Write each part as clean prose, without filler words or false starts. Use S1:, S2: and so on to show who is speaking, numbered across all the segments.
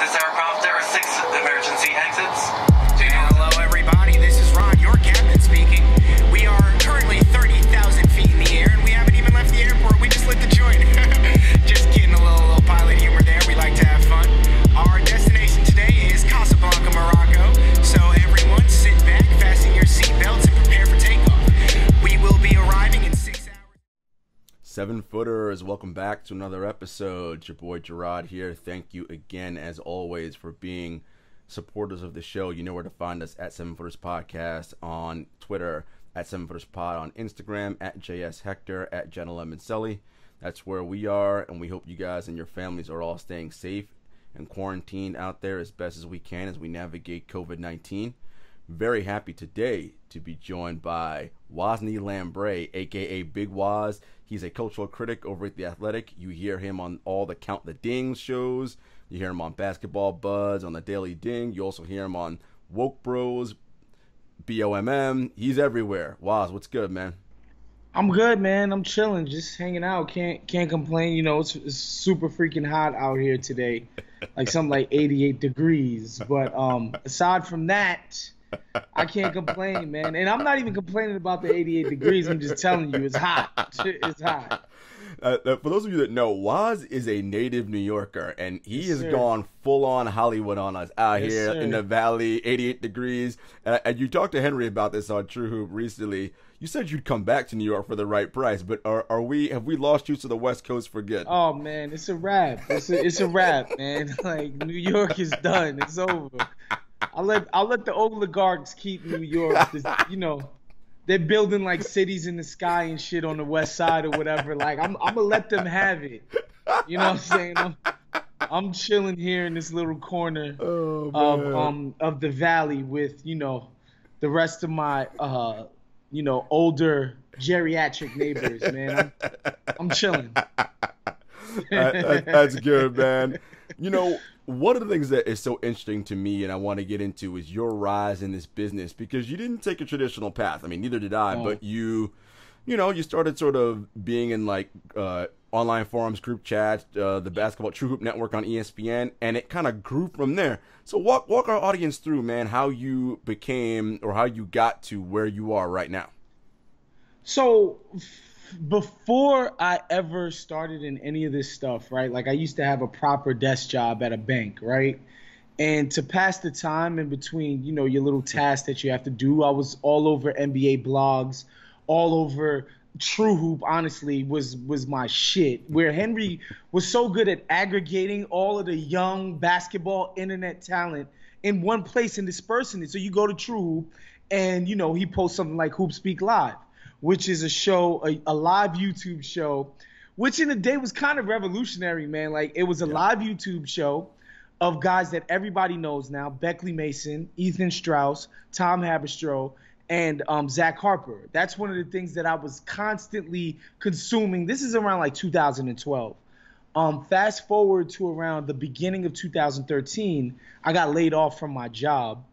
S1: this aircraft, there are 6 emergency exits.
S2: Hello, everybody. This is Rod, your captain speaking. We are currently 30,000 feet in the air, and we haven't even left the airport. We just lit the joint. Just kidding, a little pilot humor there. We like to have fun. Our destination today is Casablanca, Morocco. So everyone, sit back, fasten your seatbelts, and prepare for takeoff. We will be arriving in 6 hours.
S3: 7-footers, welcome back to another episode. It's your boy Jarod here. Thank you again, as always, for being supporters of the show. You know where to find us at 7-footers podcast on Twitter, at 7-footers pod on Instagram, at JS Hector, at Jenna Lemoncelli. That's where we are, and we hope you guys and your families are all staying safe and quarantined out there as best as we can as we navigate COVID-19. Very happy today to be joined by Wosny Lambre, aka Big Woz. He's a cultural critic over at The Athletic. You hear him on all the Count the Dings shows. You hear him on Basketball Buzz, on the Daily Ding. You also hear him on Woke Bros, BOMM. He's everywhere. Woz, what's good, man?
S4: I'm good, man. I'm chilling, just hanging out. Can't complain. You know, it's super freaking hot out here today, like something like 88 degrees. But aside from that, I can't complain, man. And I'm not even complaining about the 88 degrees. I'm just telling you, it's hot. It's hot.
S3: For those of you that know, Woz is a native New Yorker, and he has
S4: sir.
S3: gone full-on Hollywood on us out
S4: Yes,
S3: here
S4: sir.
S3: in the valley, 88 degrees. And you talked to Henry about this on True Hoop recently. You said you'd come back to New York for the right price, but have we lost you to the West Coast for good?
S4: Oh man, it's a wrap. It's a wrap, man. Like New York is done. It's over. I'll let the oligarchs keep New York. You know, they're building like cities in the sky and shit on the west side or whatever. Like I'm gonna let them have it. You know what I'm saying? I'm chilling here in this little corner of the valley with, you know, the rest of my older geriatric neighbors, man. I'm chilling.
S3: That's good, man. You know, one of the things that is so interesting to me and I want to get into is your rise in this business, because you didn't take a traditional path. I mean, neither did I, but you started sort of being in like online forums, group chats, the Basketball True Hoop Network on ESPN, and it kind of grew from there. So walk our audience through, man, how you became or how you got to where you are right now.
S4: So before I ever started in any of this stuff, right, like I used to have a proper desk job at a bank, right? And to pass the time in between, you know, your little tasks that you have to do, I was all over NBA blogs, all over True Hoop, honestly, was my shit. Where Henry was so good at aggregating all of the young basketball internet talent in one place and dispersing it. So you go to True Hoop and, you know, he posts something like Hoop Speak Live, which is a show, a live YouTube show, which in the day was kind of revolutionary, man. Like it was a live YouTube show of guys that everybody knows now: Beckley Mason, Ethan Strauss, Tom Haberstroh, and Zach Harper. That's one of the things that I was constantly consuming. This is around like 2012. Fast forward to around the beginning of 2013, I got laid off from my job,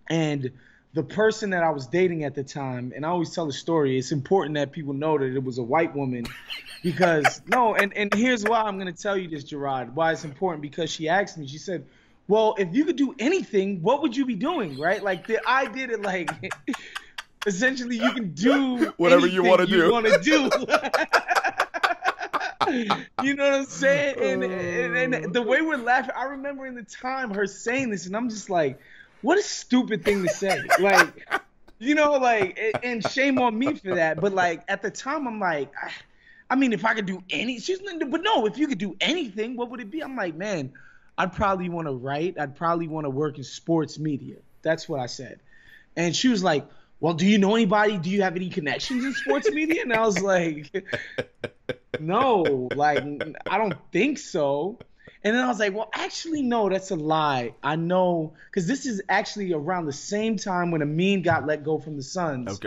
S4: and the person that I was dating at the time, and I always tell the story, it's important that people know that it was a white woman, because and here's why I'm going to tell you this, Jarod, why it's important, because she asked me, she said, well, if you could do anything, what would you be doing, right? Like I did it like, essentially you can do
S3: whatever you want to do.
S4: You know what I'm saying? And the way we're laughing, I remember in the time her saying this, and I'm just like, what a stupid thing to say. Like, you know, like, and shame on me for that. But like at the time, I'm like, I mean, if I could do if you could do anything, what would it be? I'm like, man, I'd probably want to write. I'd probably want to work in sports media. That's what I said. And she was like, well, do you know anybody? Do you have any connections in sports media? And I was like, no, like, I don't think so. And then I was like, well, actually, no, that's a lie. I know, because this is actually around the same time when Amin got let go from the Suns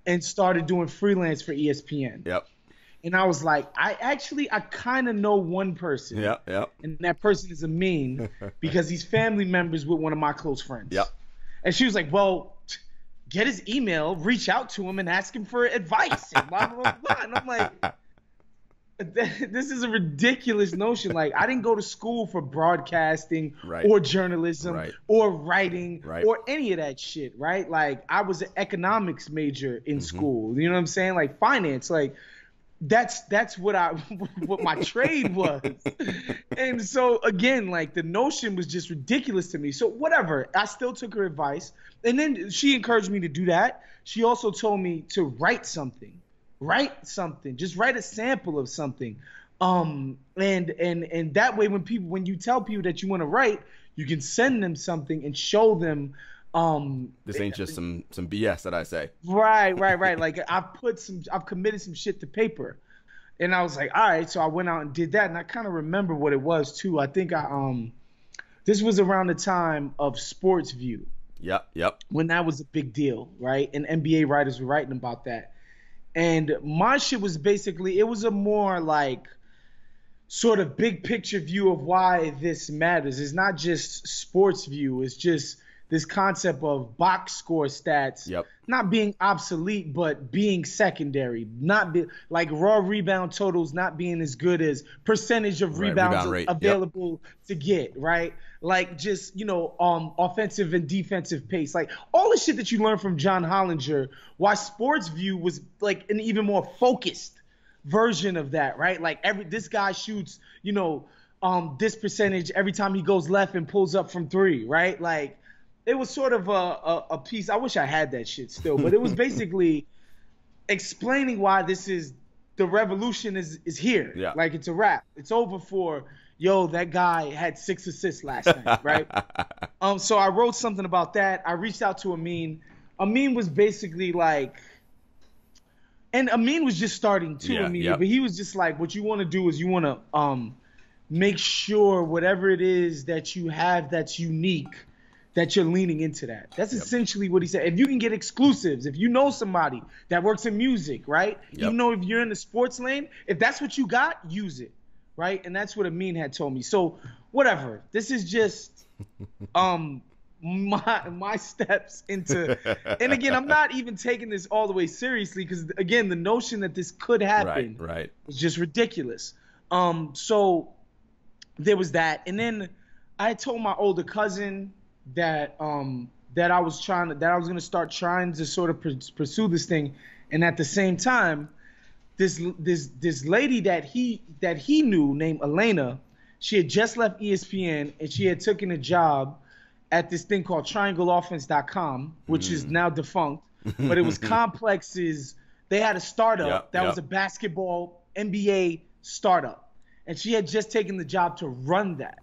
S4: and started doing freelance for ESPN.
S3: Yep.
S4: And I was like, I kind of know one person.
S3: Yep.
S4: And that person is Amin because he's family members with one of my close friends.
S3: Yep.
S4: And she was like, well, get his email, reach out to him and ask him for advice and blah, blah, blah. And I'm like, this is a ridiculous notion. Like, I didn't go to school for broadcasting
S3: Right.
S4: or journalism
S3: Right.
S4: or writing
S3: Right.
S4: or any of that shit, right? Like, I was an economics major in school. You know what I'm saying? Like, finance. Like, that's what what my trade was. And so again, like, the notion was just ridiculous to me. So whatever, I still took her advice. And then she encouraged me to do that. She also told me to write something, just write a sample of something. And that way, when you tell people that you want to write, you can send them something and show them,
S3: this ain't just some BS that I say.
S4: Right. Like, I've committed some shit to paper. And I was like, all right. So I went out and did that. And I kind of remember what it was too. I think this was around the time of Sports View.
S3: Yep.
S4: When that was a big deal, right? And NBA writers were writing about that. And my shit was basically, it was a more like sort of big picture view of why this matters. It's not just Sports View. It's just this concept of box score stats, not being obsolete, but being secondary, not be like raw rebound totals, not being as good as percentage of rebounds available to get, right? Like, just, offensive and defensive pace, like all the shit that you learn from John Hollinger. Why Sports View was like an even more focused version of that, right? Like, this guy shoots, this percentage every time he goes left and pulls up from three, right? Like, it was sort of a piece. I wish I had that shit still, but it was basically explaining why the revolution is here.
S3: Yeah.
S4: Like, it's a wrap. It's over for, that guy had 6 assists last night, right? So I wrote something about that. I reached out to Amin. Amin was basically like, and Amin was just starting too, but he was just like, what you want to do is you want to make sure whatever it is that you have that's unique, that you're leaning into that. That's essentially what he said. If you can get exclusives, if you know somebody that works in music, right? Even though if you're in the sports lane, if that's what you got, use it, right? And that's what Amin had told me. So whatever. This is just my steps into, and again, I'm not even taking this all the way seriously because, again, the notion that this could happen was just ridiculous. So there was that. And then I told my older cousin that I was going to start trying to sort of pursue this thing, and at the same time, this lady that he knew named Elena, she had just left ESPN and she had taken a job at this thing called TriangleOffense.com, which is now defunct, but it was Complex's. They had a startup that was a basketball NBA startup, and she had just taken the job to run that.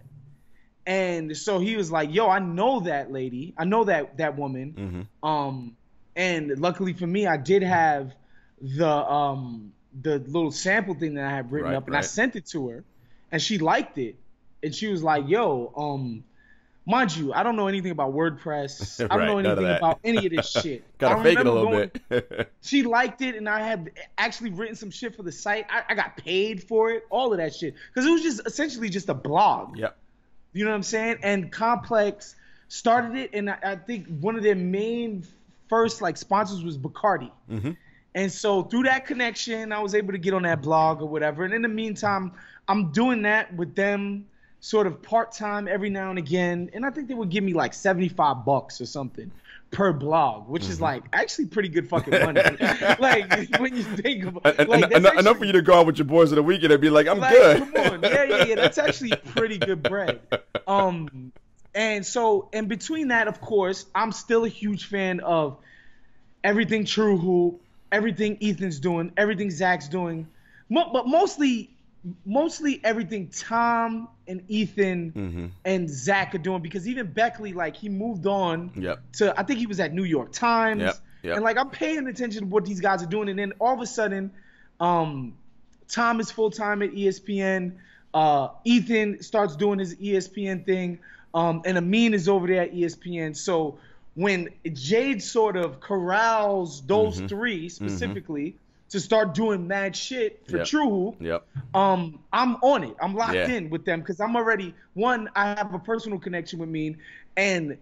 S4: And so he was like, yo, I know that lady. I know that woman. And luckily for me, I did have the little sample thing that I had written up, and I sent it to her, and she liked it. And she was like, yo, mind you, I don't know anything about WordPress. I don't know anything about any of this shit.
S3: Gotta fake it a little bit.
S4: She liked it, and I had actually written some shit for the site. I got paid for it, all of that shit. Because it was just essentially just a blog.
S3: Yep.
S4: You know what I'm saying? And Complex started it, and I think one of their main first sponsors was Bacardi. And so through that connection, I was able to get on that blog or whatever. And in the meantime, I'm doing that with them sort of part-time every now and again. And I think they would give me like $75 or something per blog, which is actually pretty good fucking money. Like, when you think about it.
S3: Enough for you to go out with your boys on the weekend and be like, I'm good.
S4: Come on. Yeah. That's actually pretty good bread. And so in between that, of course, I'm still a huge fan of everything True Hoop, everything Ethan's doing, everything Zach's doing, but mostly everything Tom and Ethan and Zach are doing, because even Beckley, he moved on to, I think he was at New York Times. And I'm paying attention to what these guys are doing. And then all of a sudden, Tom is full-time at ESPN. Ethan starts doing his ESPN thing. And Amin is over there at ESPN. So when Jade sort of corrals those three specifically to start doing mad shit for True Hoop, I'm on it. I'm locked in with them because I'm already, one, I have a personal connection with Amin, and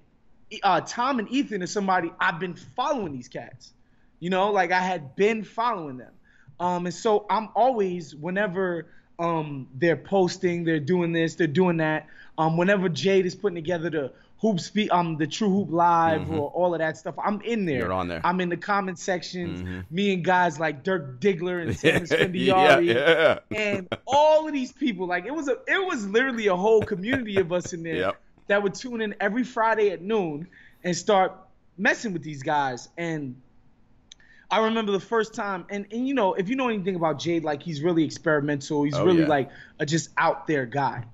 S4: Tom and Ethan is somebody I've been following these cats. I had been following them. And so I'm always, whenever they're posting, they're doing this, they're doing that. Whenever Jade is putting together the the True Hoop Live or all of that stuff, I'm in there.
S3: You're on there.
S4: I'm in the comment sections. Me and guys like Dirk Diggler and Sam Spendiari and all of these people. Like it was literally a whole community of us in there that would tune in every Friday at noon and start messing with these guys. And I remember the first time, and you know, if you know anything about Jade, like he's really experimental. He's really like a just out there guy.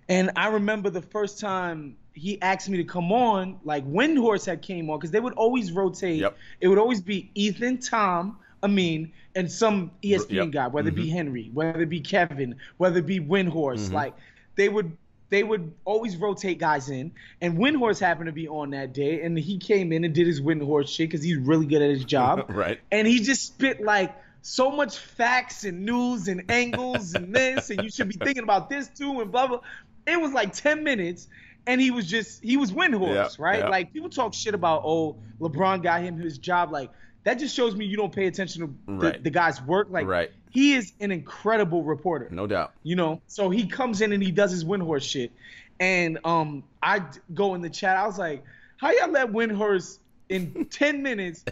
S4: And I remember the first time he asked me to come on, like Windhorse had came on, because they would always rotate. It would always be Ethan, Tom, Amin, and some ESPN guy, whether it be Henry, whether it be Kevin, whether it be Windhorse. Like they would always rotate guys in, and Windhorse happened to be on that day, and he came in and did his Windhorse shit because he's really good at his job. And he just spit like so much facts and news and angles and this, and you should be thinking about this too, and blah blah. It was like 10 minutes, and he was Windhorse, right? Like people talk shit about, oh, LeBron got him his job. Like that just shows me you don't pay attention to the guy's work. Like he is an incredible reporter,
S3: no doubt.
S4: You know, so he comes in and he does his Windhorse shit, and I go in the chat. I was like, how y'all let Windhorse in 10 minutes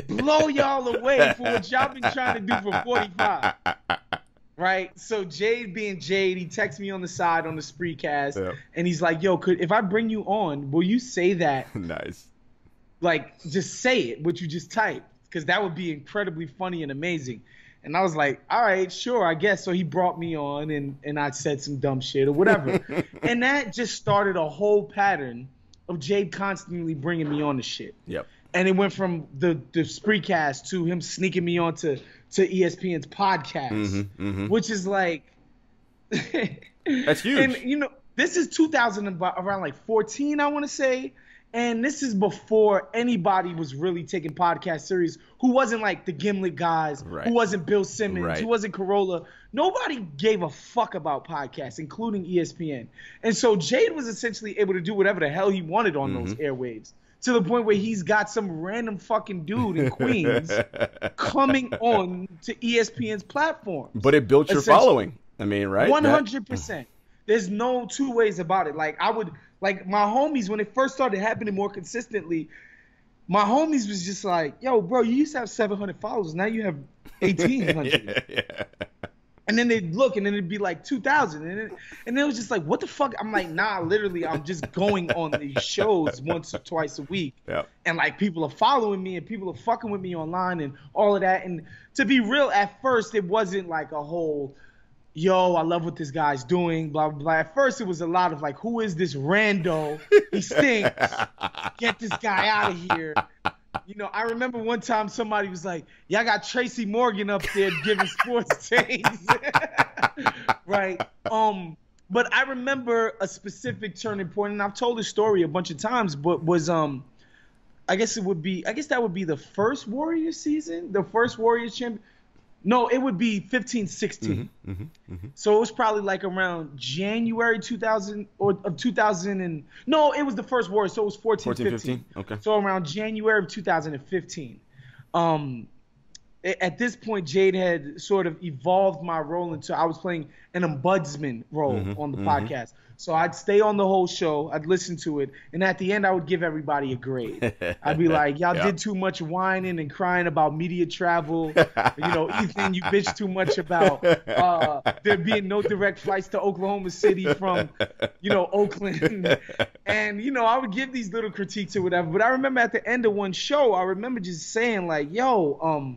S4: blow y'all away for what y'all been trying to do for 45? Right, so Jade being Jade, he texts me on the side on the Spreecast, and he's like, "Yo, if I bring you on, will you say that?"
S3: Nice.
S4: Like, just say it, what you just typed, because that would be incredibly funny and amazing. And I was like, "All right, sure, I guess." So he brought me on, and I said some dumb shit or whatever, and that just started a whole pattern of Jade constantly bringing me on the shit. And it went from the Spreecast to him sneaking me on to ESPN's podcast, which is like
S3: that's huge.
S4: And you know, this is 2000 around like 14, I want to say, and this is before anybody was really taking podcast serious. Who wasn't like the Gimlet guys? Who wasn't Bill Simmons? Who wasn't Corolla? Nobody gave a fuck about podcasts, including ESPN. And so Jade was essentially able to do whatever the hell he wanted on those airwaves. To the point where he's got some random fucking dude in Queens coming on to ESPN's platform.
S3: But it built your following. I mean, right?
S4: 100%. There's no two ways about it. Like my homies, when it first started happening more consistently, my homies was just like, "Yo, bro, you used to have 700 followers. Now you have 1,800. And then they'd look, and then it'd be like 2,000. And it was just like, what the fuck? I'm like, nah, literally, I'm just going on these shows once or twice a week. And, like, people are following me, and people are fucking with me online and all of that. And to be real, at first, it wasn't like a whole, yo, I love what this guy's doing, blah, blah, blah. At first, it was a lot of, like, who is this rando? He stinks. Get this guy out of here. You know, I remember one time somebody was like, "Y'all got Tracy Morgan up there giving sports takes," right? But I remember a specific turning point, and I've told this story a bunch of times. But was I guess that would be the first Warriors season, the first Warriors champion. No, it would be 15-16. So it was probably like around January 2000 or of 2000 and no, it was the first Warriors, so it was 14-15.
S3: Okay.
S4: So around January of 2015. At this point, Jade had sort of evolved my role into I was playing an ombudsman role on the podcast. So I'd stay on the whole show, I'd listen to it, and at the end I would give everybody a grade. I'd be like, y'all did too much whining and crying about media travel. You know, Ethan, you bitched too much about there being no direct flights to Oklahoma City from, you know, Oakland. And, you know, I would give these little critiques or whatever. But I remember at the end of one show, I remember just saying like, yo,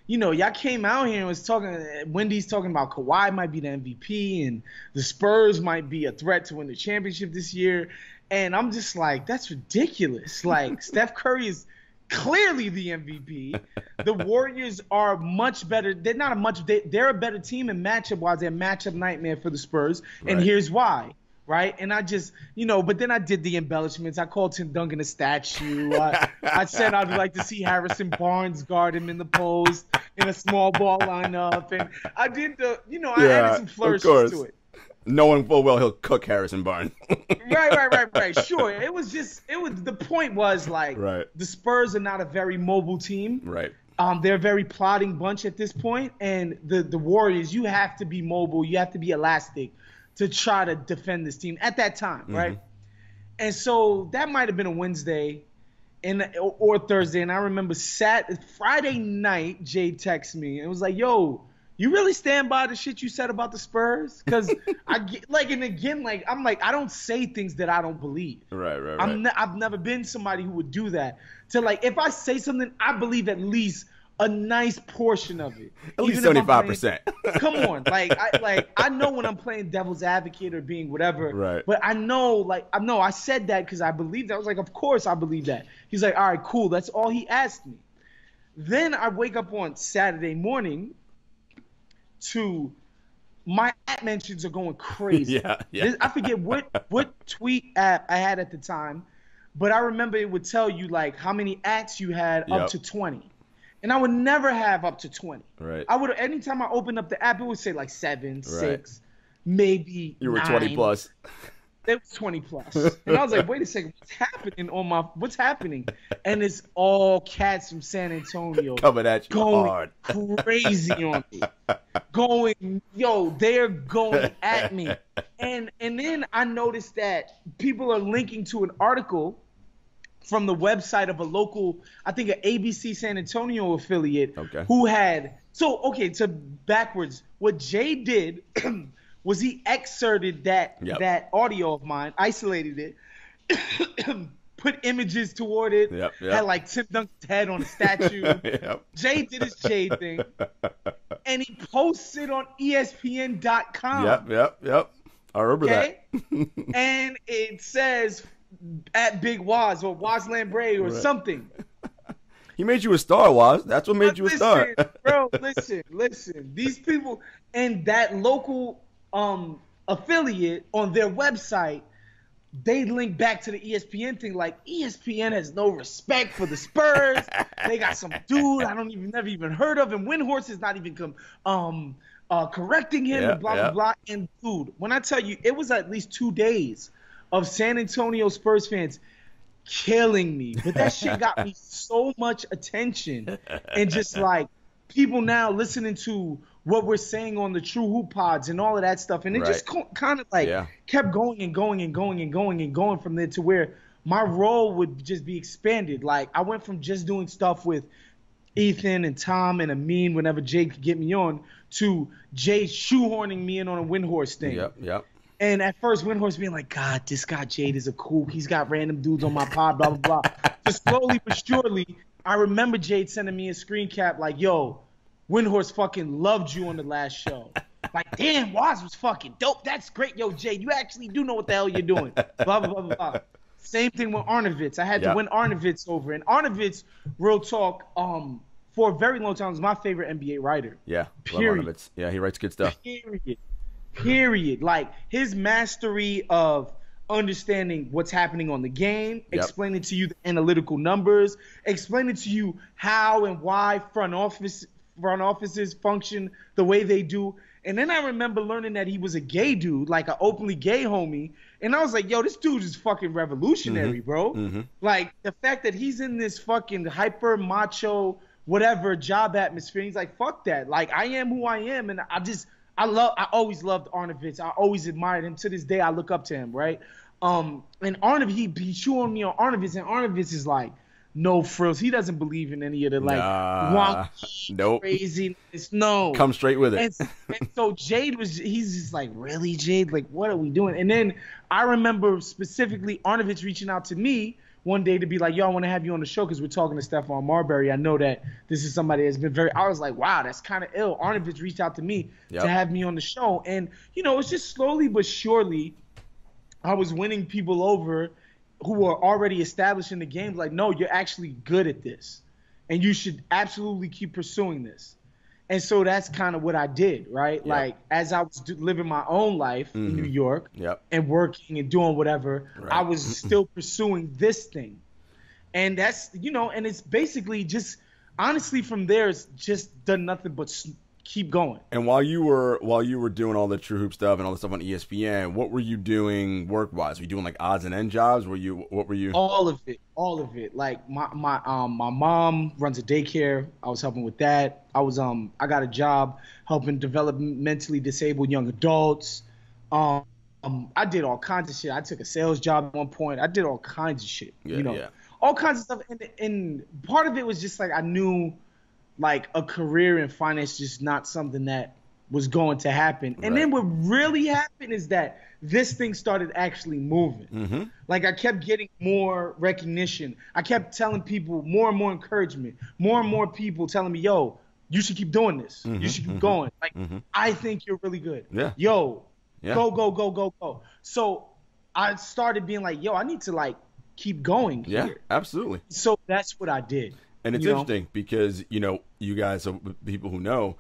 S4: you know, y'all came out here and was talking, Wendy's talking about Kawhi might be the MVP and the Spurs might be a threat to win the championship this year. And I'm just like, that's ridiculous. Like, Steph Curry is clearly the MVP. The Warriors are much better. They're not a much, they're a better team in matchup-wise. They're a matchup nightmare for the Spurs. And here's why. Right, and I just, you know, but then I did the embellishments. I called Tim Duncan a statue. I said I'd like to see Harrison Barnes guard him in the post in a small ball lineup, and I did the, you know, I added some flourishes to it.
S3: Knowing full well he'll cook Harrison Barnes.
S4: Right. Sure, it was the point was like, the Spurs are not a very mobile team.
S3: Right.
S4: They're a very plotting bunch at this point, and the Warriors, you have to be mobile, you have to be elastic to try to defend this team at that time, right? And so that might have been a Wednesday or Thursday, and I remember Friday night, Jay texted me and was like, "Yo, you really stand by the shit you said about the Spurs?" Because I get I'm like, I don't say things that I don't believe.
S3: Right.
S4: I've never been somebody who would do that. To like, if I say something, I believe at least a nice portion of it.
S3: At least 75%.
S4: Come on, I know when I'm playing devil's advocate or being whatever.
S3: Right.
S4: But I know, I said that because I believed that. I was like, of course I believe that. He's like, all right, cool. That's all he asked me. Then I wake up on Saturday morning to my app mentions are going crazy.
S3: Yeah.
S4: I forget what tweet app I had at the time, but I remember it would tell you like how many acts you had up to 20. And I would never have up to 20.
S3: Right.
S4: Anytime I opened up the app, it would say like 7, 6, maybe
S3: You were
S4: 9.
S3: 20 plus.
S4: It was 20 plus. And I was like, wait a second, what's happening? And it's all cats from San Antonio
S3: Coming at you
S4: going
S3: hard.
S4: crazy on me. They're going at me. And then I noticed that people are linking to an article from the website of a local, I think an ABC San Antonio affiliate, who had to backwards. What Jay did was he excerpted that audio of mine, isolated it, put images toward it, had like Tim Duncan's head on a statue. Jay did his Jay thing, and he posted on ESPN.com.
S3: Yep. I remember that.
S4: And it says at Big Woz or Wosny Lambre or something.
S3: He made you a star, Woz. That's what made you a star.
S4: Bro, listen. These people and that local affiliate on their website, they link back to the ESPN thing. Like, ESPN has no respect for the Spurs. They got some dude never even heard of him. Windhorse is not even correcting him and blah, blah, blah. And dude, when I tell you, it was at least 2 days of San Antonio Spurs fans killing me. But that shit got me so much attention. And just like people now listening to what we're saying on the True Hoop pods and all of that stuff. And it just kind of like kept going and going and going and going and going from there to where my role would just be expanded. Like I went from just doing stuff with Ethan and Tom and Amin whenever Jay could get me on to Jay shoehorning me in on a Windhorse thing.
S3: Yep.
S4: And at first, Windhorse being like, God, this guy Jade is a kook. He's got random dudes on my pod, blah, blah, blah. Just slowly but surely, I remember Jade sending me a screen cap like, yo, Windhorse fucking loved you on the last show. Like, damn, Woz was fucking dope. That's great. Yo, Jade, you actually do know what the hell you're doing. Blah, blah, blah, blah, blah. Same thing with Arnovitz. I had to win Arnovitz over. And Arnovitz, real talk, for a very long time, was my favorite NBA writer.
S3: Yeah,
S4: period.
S3: Love Arnovitz. Yeah, he writes good stuff.
S4: Period. Like his mastery of understanding what's happening on the game, explaining to you the analytical numbers, explaining to you how and why front offices function the way they do. And then I remember learning that he was a gay dude, like an openly gay homie. And I was like, yo, this dude is fucking revolutionary, bro. Like the fact that he's in this fucking hyper macho whatever job atmosphere. He's like, fuck that. Like I am who I am. And I always loved Arnovitz. I always admired him. To this day, I look up to him, right? And Arnovitz, he chewing me on Arnovitz, and Arnovitz is like, no frills. He doesn't believe in any of the wonky craziness. No.
S3: Come straight with it.
S4: And so Jade he's just like, really, Jade? Like, what are we doing? And then I remember specifically Arnovitz reaching out to me one day to be like, yo, I want to have you on the show because we're talking to Stephon Marbury. I know that this is somebody that's been I was like, wow, that's kind of ill. Arnovitz reached out to me to have me on the show. And, it's just slowly but surely I was winning people over who were already established in the game. Like, no, you're actually good at this. And you should absolutely keep pursuing this. And so that's kind of what I did, right? Yep. Like, as I was living my own life in New York and working and doing whatever, I was still pursuing this thing. And that's, and it's basically just, honestly, from there, it's just done nothing but keep going.
S3: And while you were doing all the True Hoop stuff and all the stuff on ESPN, what were you doing work-wise? Were you doing like odds and end jobs? What were you?
S4: All of it. Like my mom runs a daycare. I was helping with that. I got a job helping developmentally disabled young adults. I did all kinds of shit. I took a sales job at one point. I did all kinds of shit.
S3: Yeah.
S4: All kinds of stuff. And part of it was just like I knew like a career in finance just not something that was going to happen. And then what really happened is that this thing started actually moving.
S3: Mm-hmm.
S4: Like I kept getting more recognition. I kept telling people more and more encouragement. More and more people telling me, yo, you should keep doing this.
S3: Mm-hmm.
S4: You should keep going. Like, I think you're really good.
S3: Yeah.
S4: Yo, go. So I started being like, yo, I need to like keep going here.
S3: Yeah, absolutely.
S4: So that's what I did.
S3: And it's interesting because, you guys are people who know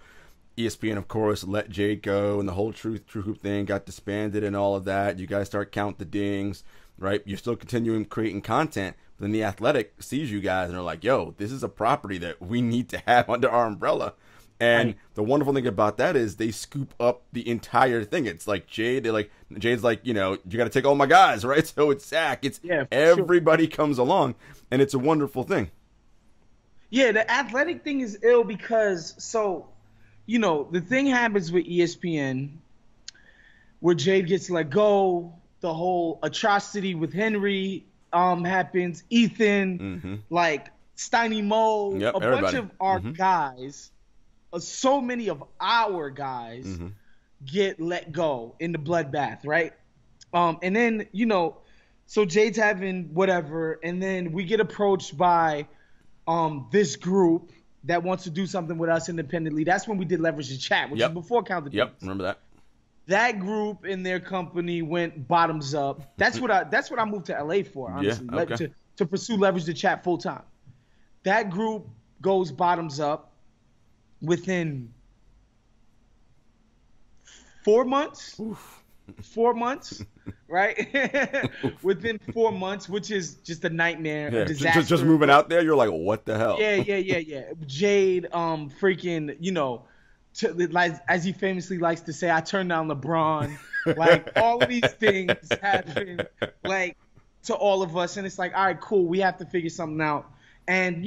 S3: ESPN, of course, let Jade go and the whole True Hoop thing got disbanded and all of that. You guys start count the dings, right? You're still continuing creating content. But then The Athletic sees you guys and are like, yo, this is a property that we need to have under our umbrella. And the wonderful thing about that is they scoop up the entire thing. It's like Jade's like, you got to take all my guys, right? So it's Zach. It's everybody comes along, and it's a wonderful thing.
S4: Yeah, the Athletic thing is ill because the thing happens with ESPN where Jade gets let go, the whole atrocity with Henry happens, Ethan, like Steiny Mo, bunch of our guys, so many of our guys get let go in the bloodbath, right? And then, so Jade's having whatever, and then we get approached by this group that wants to do something with us independently. That's when we did Leverage the Chat, which is before Count the Dings.
S3: Yep, remember that.
S4: That group in their company went bottoms up. That's what I moved to LA for, honestly.
S3: Yeah, okay.
S4: To pursue Leverage the Chat full time. That group goes bottoms up within 4 months.
S3: Oof.
S4: 4 months, right? Within 4 months, which is just a nightmare, a disaster.
S3: Just moving out there, you're like, what the hell?
S4: Yeah. Jade, freaking, like as he famously likes to say, I turned down LeBron. Like all of these things happen, like to all of us, and it's like, all right, cool, we have to figure something out. And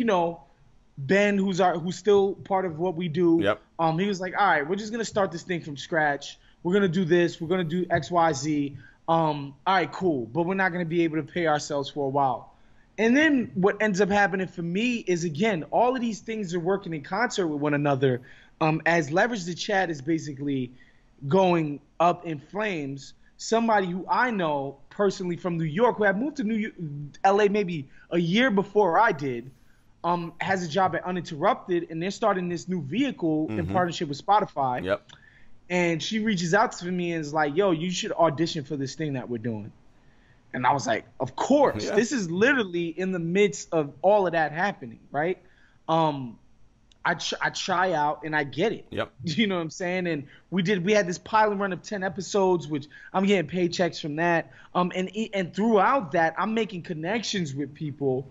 S4: Ben, who's still part of what we do, he was like, all right, we're just gonna start this thing from scratch. We're going to do this. We're going to do X, Y, Z. All right, cool. But we're not going to be able to pay ourselves for a while. And then what ends up happening for me is, again, all of these things are working in concert with one another. As Leverage the Chat is basically going up in flames, somebody who I know personally from New York, who had moved to LA maybe a year before I did, has a job at Uninterrupted, and they're starting this new vehicle in partnership with Spotify.
S3: Yep.
S4: And she reaches out to me and is like, yo, you should audition for this thing that we're doing. And I was like, of course. Yeah. This is literally in the midst of all of that happening, right? I try out and I get it.
S3: Yep.
S4: You know what I'm saying? And we had this pilot run of 10 episodes, which I'm getting paychecks from that. And throughout that, I'm making connections with people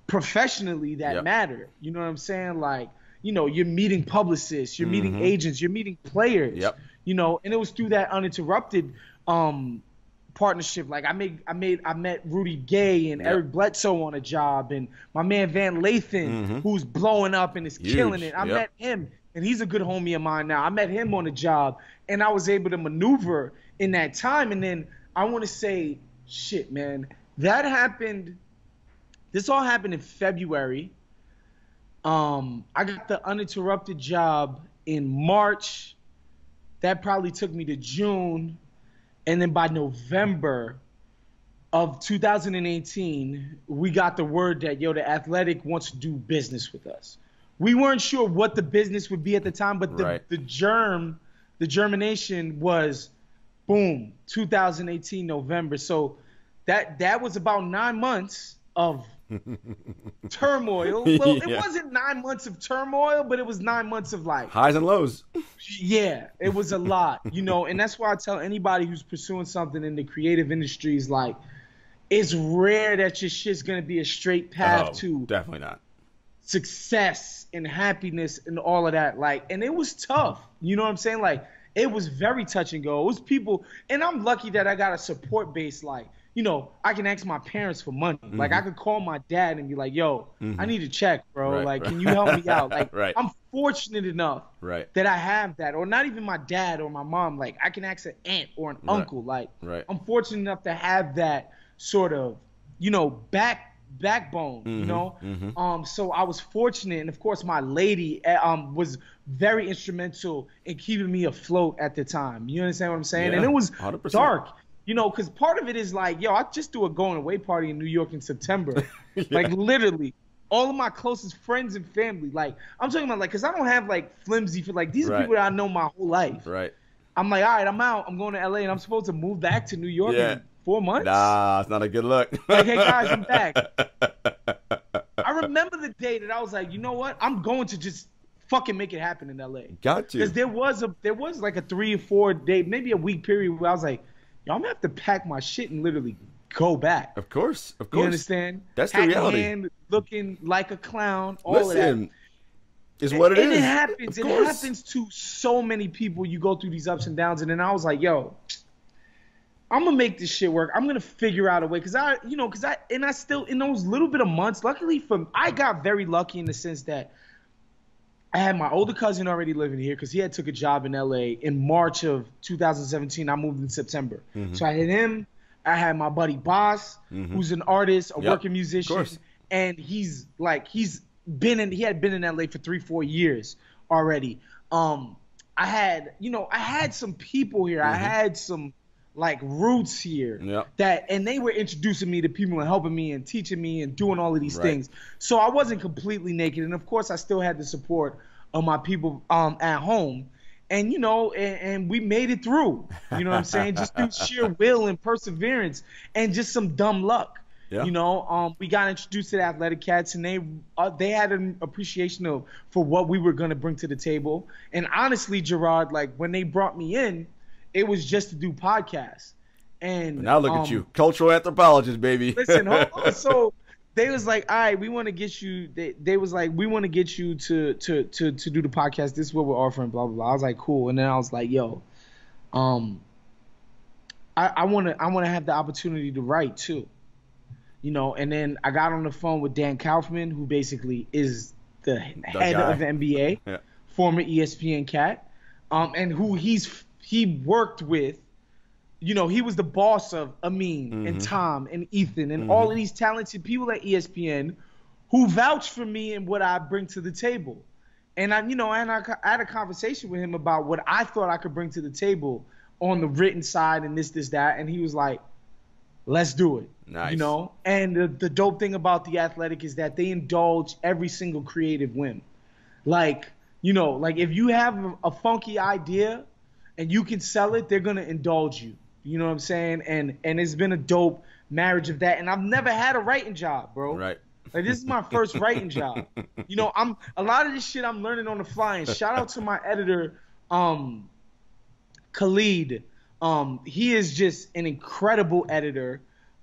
S4: professionally that matter. You know what I'm saying? Like, you're meeting publicists, you're meeting agents, you're meeting players, and it was through that Uninterrupted partnership. Like I met Rudy Gay and Eric Bledsoe on a job, and my man Van Lathan, who's blowing up and is killing it. I met him, and he's a good homie of mine now. I met him on a job, and I was able to maneuver in that time. And then I want to say, shit, man, that happened. This all happened in February. I got the Uninterrupted job in March. That probably took me to June. And then by November of 2018, we got the word that, the Athletic wants to do business with us. We weren't sure what the business would be at the time, but the germination was, boom, 2018 November. So that was about 9 months of turmoil. Well, it wasn't 9 months of turmoil, but it was 9 months of like
S3: highs and lows.
S4: Yeah, it was a lot, and that's why I tell anybody who's pursuing something in the creative industries, like, it's rare that your shit's gonna be a straight path to
S3: definitely not
S4: success and happiness and all of that. Like, and it was tough. You know what I'm saying? Like, it was very touch and go. It was people, and I'm lucky that I got a support base. Like, you know, I can ask my parents for money.
S3: Mm-hmm.
S4: Like, I could call my dad and be like, yo,
S3: Mm-hmm.
S4: I need a check, bro.
S3: Right,
S4: like,
S3: right.
S4: can you help me out? Like,
S3: Right.
S4: I'm fortunate enough
S3: Right.
S4: that I have that. Or not even my dad or my mom. Like, I can ask an aunt or an
S3: Right.
S4: uncle. Like,
S3: Right.
S4: I'm fortunate enough to have that sort of, you know, backbone, you know?
S3: Mm-hmm.
S4: So I was fortunate. And, of course, my lady was very instrumental in keeping me afloat at the time. You understand what I'm saying?
S3: Yeah,
S4: And it was
S3: 100%.
S4: dark. You know, because part of it is like, yo, I just threw a going away party in New York in September.
S3: Yeah.
S4: Like, literally, all of my closest friends and family. Like, I'm talking about, like, because I don't have, like, flimsy for, like, these are
S3: Right.
S4: people that I know my whole life.
S3: Right.
S4: I'm like, all right, I'm out. I'm going to LA, and I'm supposed to move back to New York
S3: Yeah.
S4: in 4 months.
S3: Nah, it's not a good look.
S4: Like, hey, guys, I'm back. I remember the day that I was like, you know what? I'm going to just fucking make it happen in LA.
S3: Got you.
S4: Because there was like a 3 or 4 day, maybe a week period where I was like, yo, I'm gonna have to pack my shit and literally go back.
S3: Of course.
S4: You understand?
S3: That's the
S4: Hat in
S3: reality.
S4: hand, looking like a clown, all of
S3: Listen,
S4: that.
S3: is what it
S4: And
S3: is.
S4: it happens.
S3: Of
S4: It
S3: course.
S4: happens to so many people. You go through these ups and downs, and then I was like, yo, I'm gonna make this shit work. I'm gonna figure out a way, I still, in those little bit of months, luckily I got very lucky in the sense that I had my older cousin already living here because he had took a job in LA in March of 2017. I moved in September.
S3: Mm-hmm.
S4: So I had him. I had my buddy Boss, who's an artist, a
S3: Yep,
S4: working musician,
S3: of course.
S4: and he had been in LA for 3-4 years already. I had some people here. I had some like roots here
S3: Yep.
S4: and they were introducing me to people and helping me and teaching me and doing all of these
S3: Right.
S4: things. So I wasn't completely naked. And of course I still had the support of my people at home. And, you know, and we made it through, you know what I'm saying? Just through sheer will and perseverance and just some dumb luck.
S3: Yeah.
S4: You know, we got introduced to the Athletic Cats, and they had an appreciation for what we were going to bring to the table. And honestly, Jarod, like when they brought me in, it was just to do podcasts. And
S3: Now look at you, cultural anthropologist, baby.
S4: Listen, hold on. So they was like, all right, we want to get you. They was like, we want to get you to do the podcast. This is what we're offering. Blah blah blah. I was like, cool. And then I was like, yo, I want to have the opportunity to write too. You know, and then I got on the phone with Dan Kaufman, who basically is the head
S3: guy.
S4: of the NBA,
S3: Yeah.
S4: former ESPN cat, and who he worked with. You know, he was the boss of Amin and Tom and Ethan and all of these talented people at ESPN who vouched for me and what I bring to the table. And I had a conversation with him about what I thought I could bring to the table on the written side and this, that. And he was like, let's do it.
S3: Nice.
S4: You know, and the dope thing about The Athletic is that they indulge every single creative whim. Like, you know, like if you have a funky idea and you can sell it, they're going to indulge you. You know what I'm saying? And it's been a dope marriage of that. And I've never had a writing job, bro.
S3: Right.
S4: Like this is my first writing job. You know, a lot of this shit I'm learning on the fly. And shout out to my editor, Khalid. He is just an incredible editor.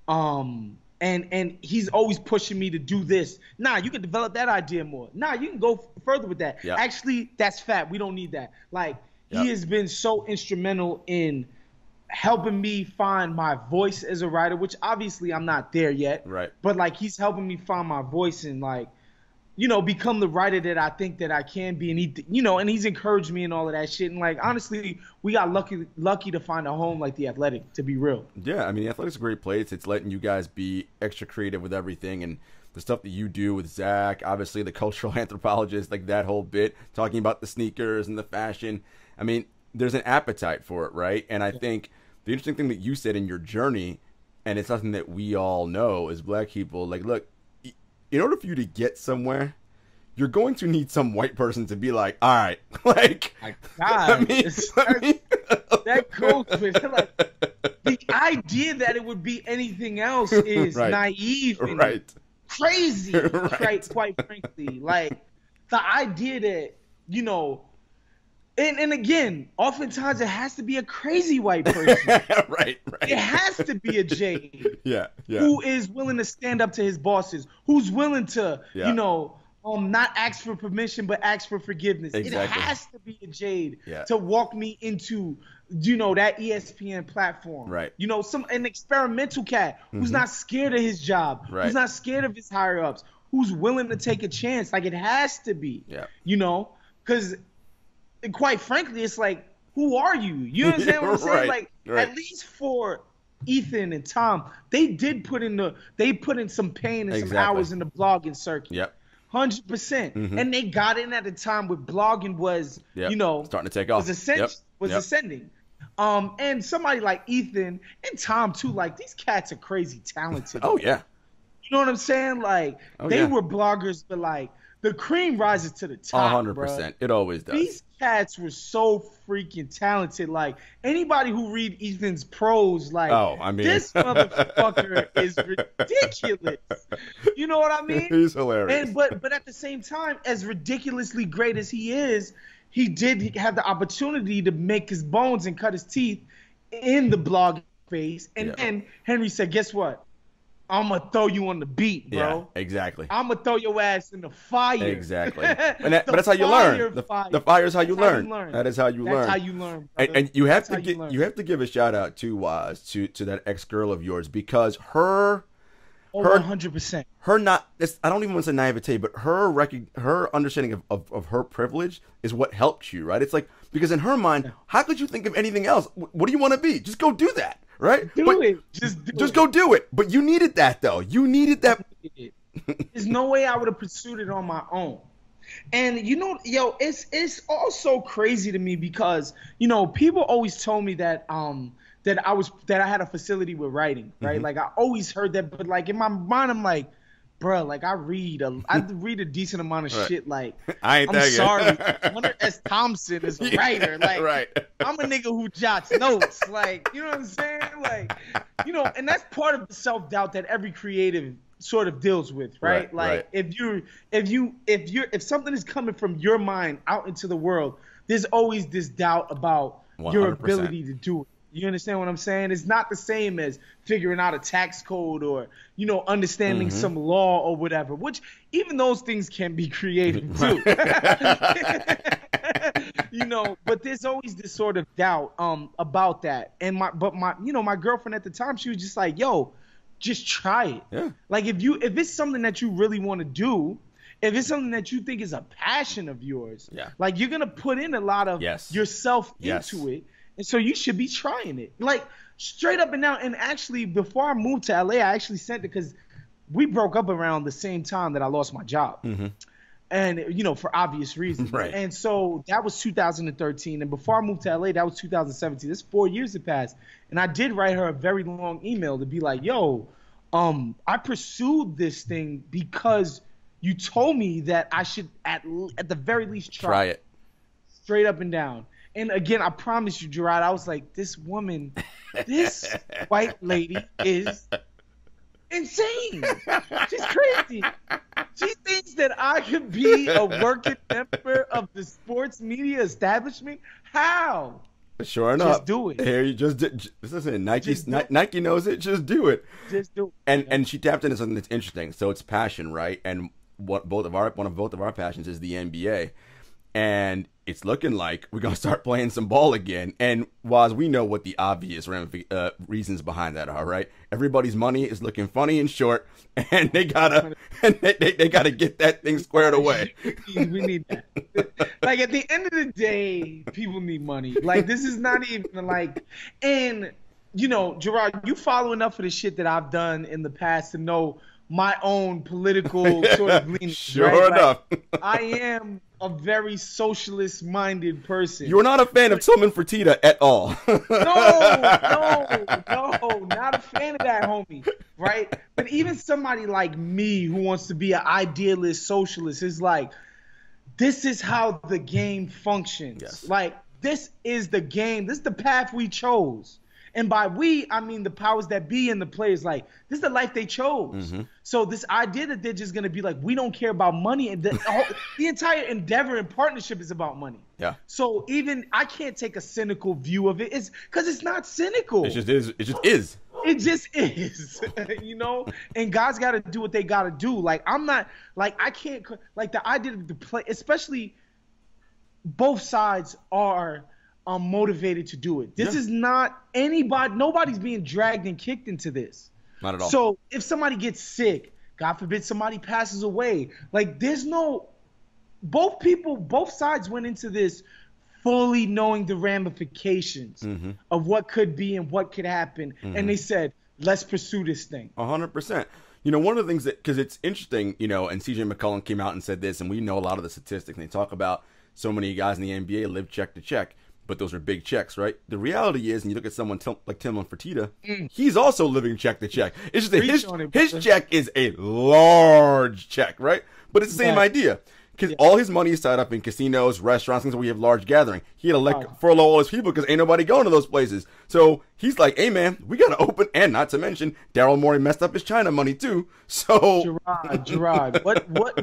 S4: And he's always pushing me to do this. Nah, you can develop that idea more. Nah, you can go further with that.
S3: Yep.
S4: Actually, that's fat. We don't need that. Like,
S3: Yep.
S4: he has been so instrumental in helping me find my voice as a writer, which obviously I'm not there yet.
S3: Right.
S4: But like he's helping me find my voice and like, you know, become the writer that I think that I can be. And and he's encouraged me and all of that shit. And like, honestly, we got lucky to find a home like The Athletic, to be real.
S3: Yeah, I mean, The Athletic's a great place. It's letting you guys be extra creative with everything, and the stuff that you do with Zach, obviously the cultural anthropologist, like that whole bit, talking about the sneakers and the fashion. I mean, there's an appetite for it, right? And I think the interesting thing that you said in your journey, and it's something that we all know as black people, like, look, in order for you to get somewhere, you're going to need some white person to be like, all right, like,
S4: My God, that goes with like the idea that it would be anything else is
S3: Right.
S4: naive and
S3: right.
S4: crazy,
S3: Right.
S4: quite frankly. Like the idea that, you know, and again, oftentimes it has to be a crazy white person.
S3: right.
S4: It has to be a Jade
S3: Yeah.
S4: who is willing to stand up to his bosses, who's willing to,
S3: Yeah.
S4: you know, not ask for permission, but ask for forgiveness.
S3: Exactly.
S4: It has to be a Jade
S3: Yeah.
S4: to walk me into, that ESPN platform.
S3: Right.
S4: An experimental cat who's not scared of his job,
S3: Right.
S4: who's not scared of his higher ups, who's willing to take a chance. Like, it has to be.
S3: Yeah.
S4: Because quite frankly, it's like, who are you? You understand what I'm saying?
S3: Right.
S4: Like,
S3: Right.
S4: at least for Ethan and Tom, they did put in some pain and some
S3: Exactly.
S4: hours in the blogging circuit.
S3: Yep.
S4: 100%. And they got in at a time where blogging was,
S3: Yep. Starting to take off.
S4: was
S3: Yep.
S4: ascending. And somebody like Ethan and Tom too, like, these cats are crazy talented.
S3: Oh yeah.
S4: You know what I'm saying? Like, they
S3: yeah.
S4: were bloggers, but like, the cream rises to the top.
S3: 100%. It always does.
S4: These cats were so freaking talented. Like, anybody who read Ethan's prose, like, this motherfucker is ridiculous. You know what I mean?
S3: He's hilarious.
S4: And but at the same time, as ridiculously great as he is, he did have the opportunity to make his bones and cut his teeth in the blog phase. And then Henry said, "Guess what? I'm going to throw you on the beat, bro.
S3: Yeah, exactly.
S4: I'm going to throw your ass in the fire."
S3: Exactly. But that's how you learn. The fire is how you learn. That is how you learn.
S4: That's how you learn, brother.
S3: And you have to give a shout out to that ex-girl of yours, because her
S4: 100%.
S3: Her I don't even want to say naivete, but her understanding of her privilege is what helped you, right? It's like, because in her mind, how could you think of anything else? What do you want to be? Just go do that. Right? Just go do it. But you needed that, though. You needed that.
S4: There's no way I would have pursued it on my own. And it's also crazy to me because people always told me that that I had a facility with writing, right? Like, I always heard that, but like in my mind, I'm like, bro, like, I read a decent amount of shit. Like, I'm sorry, Hunter S. Thompson is a writer. Like,
S3: right.
S4: I'm a nigga who jots notes. Like, you know what I'm saying? Like, and that's part of the self-doubt that every creative sort of deals with, right? Like, if something is coming from your mind out into the world, there's always this doubt about
S3: 100%.
S4: Your ability to do it. You understand what I'm saying? It's not the same as figuring out a tax code or, understanding some law or whatever, which even those things can be creative too. But there's always this sort of doubt about that. And my girlfriend at the time, she was just like, "Yo, just try it."
S3: Yeah.
S4: Like, if it's something that you really want to do, if it's something that you think is a passion of yours, like, you're going to put in a lot of yourself into it. And so you should be trying it. Like, straight up and down. And actually, before I moved to LA, I actually sent it because we broke up around the same time that I lost my job. And, for obvious reasons.
S3: Right.
S4: And so that was 2013. And before I moved to LA, that was 2017. This 4 years had passed. And I did write her a very long email to be like, "Yo, I pursued this thing because you told me that I should at the very least try
S3: it."
S4: Straight up and down. And again, I promise you, Jarod, I was like, this woman, this white lady is insane. She's crazy. She thinks that I could be a working member of the sports media establishment. How?
S3: Sure enough.
S4: Just do it.
S3: Here, you listen, Nike knows it. Just do it.
S4: Just do it.
S3: And she tapped into something that's interesting. So it's passion, right? And one of both of our passions is the NBA. And it's looking like we're gonna start playing some ball again. And Woz, we know what the obvious reasons behind that are, right? Everybody's money is looking funny and short, and they gotta get that thing squared away.
S4: We need that. Like, at the end of the day, people need money. Like, this is not even like, and Jarod, you follow enough of the shit that I've done in the past to know my own political sort of leanings.
S3: Sure
S4: right?
S3: enough.
S4: Like, I am a very socialist-minded person.
S3: You're not a fan of Tillman Fertitta at all.
S4: No, not a fan of that, homie. Right? But even somebody like me who wants to be an idealist socialist is like, this is how the game functions.
S3: Yes.
S4: Like, this is the game. This is the path we chose. And by we, I mean the powers that be and the players. Like, this is the life they chose. So this idea that they're just going to be like, we don't care about money. And the entire endeavor and partnership is about money.
S3: Yeah.
S4: So even I can't take a cynical view of it. It's because it's not cynical.
S3: It just is. It just is.
S4: It just is, you know. And guys got to do what they got to do. Like I'm not, like I can't, like the idea of the play, especially both sides are motivated to do it. This is not anybody. Nobody's being dragged and kicked into this.
S3: Not at all.
S4: So if somebody gets sick, God forbid somebody passes away, like there's no. Both sides went into this fully knowing the ramifications of what could be and what could happen. And they said, let's pursue this thing.
S3: 100%. You know, one of the things that, because it's interesting, you know, and CJ McCollum came out and said this, and we know a lot of the statistics, and they talk about so many guys in the NBA live check to check, but those are big checks, right? The reality is, and you look at someone like Timon Fertitta, he's also living check to check. It's just that his check is a large check, right? But it's the same idea. Because all his money is tied up in casinos, restaurants, things where we have large gathering. He had to furlough all his people because ain't nobody going to those places. So he's like, hey, man, we got to open. And not to mention, Daryl Morey messed up his China money, too. So
S4: Jarod,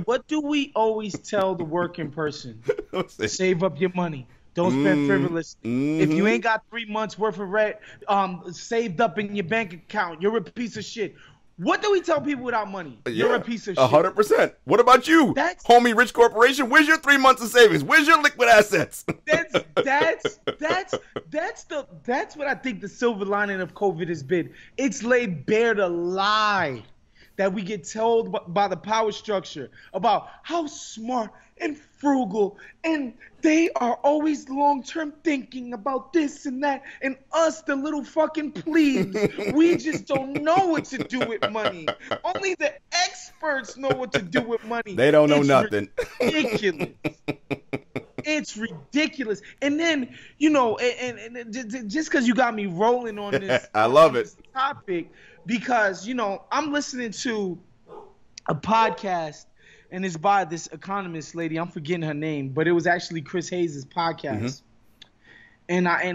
S4: what do we always tell the working person? Save up your money. Don't spend frivolously. If you ain't got 3 months worth of rent saved up in your bank account, you're a piece of shit. What do we tell people without money? You're a piece of shit.
S3: 100%. What about you, homie rich corporation? Where's your 3 months of savings? Where's your liquid assets?
S4: That's what I think the silver lining of COVID has been. It's laid bare the lie that we get told by the power structure about how smart and frugal, and they are always long-term thinking about this and that, and us, the little fucking plebes, we just don't know what to do with money. Only the experts know what to do with money.
S3: They don't know nothing.
S4: Ridiculous. It's ridiculous. And then, you know, and just because you got me rolling on this,
S3: I love it.
S4: Topic, because, you know, I'm listening to a podcast, and it's by this economist lady. I'm forgetting her name, but it was actually Chris Hayes' podcast. And I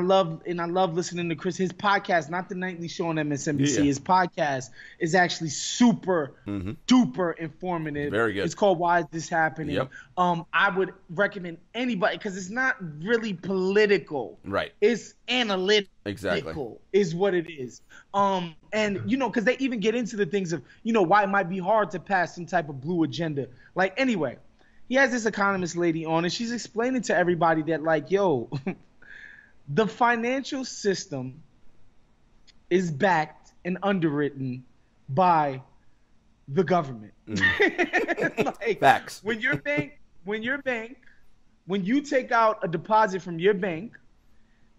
S4: love listening to Chris. His podcast, not the nightly show on MSNBC. His podcast is actually super duper informative. Very good. It's called Why Is This Happening? Yep. I would recommend anybody, because it's not really political. Right. It's analytical. Exactly. Is what it is. And you know, because they even get into the things of, you know, why it might be hard to pass some type of blue agenda. Like, anyway, he has this economist lady on, and she's explaining to everybody that, like, yo, the financial system is backed and underwritten by the government. Like, facts. When you take out a deposit from your bank,